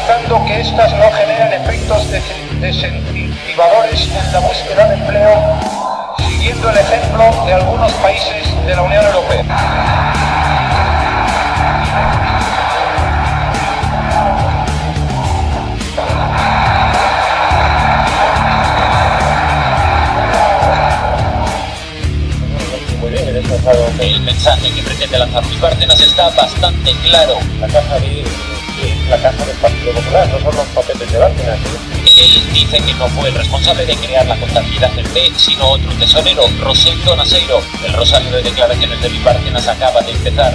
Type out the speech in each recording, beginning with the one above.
garantizando que éstas no generen efectos desincentivadores en la búsqueda de empleo, siguiendo el ejemplo de algunos países de la Unión Europea. El mensaje que pretende lanzar Luis Bárcenas está bastante claro. La caja del Partido Popular, no son los papeles de Bárcenas. Él dice que no fue el responsable de crear la contabilidad del B, sino otro tesorero, Rosendo Naseiro. El rosario de declaraciones de Luis Bárcenas acaba de empezar.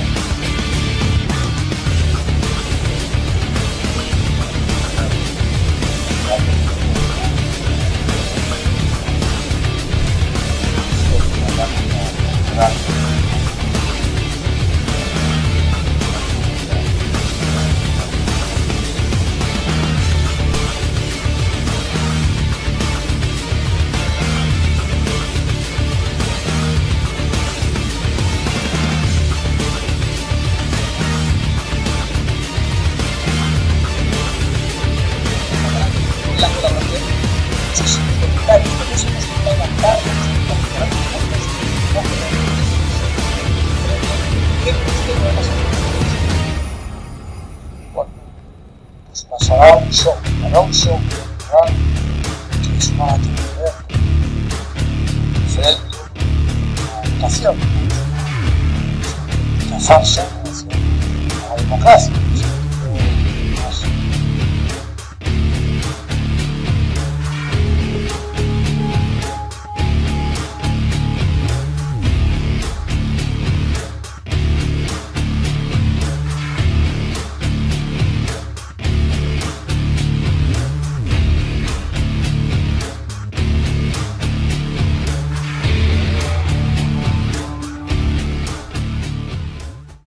La colaboración, muchos comentarios que nos hemos levantar, bueno, pues pasará un show que es una actividad diferente, una educación, una farsa hacia la democracia.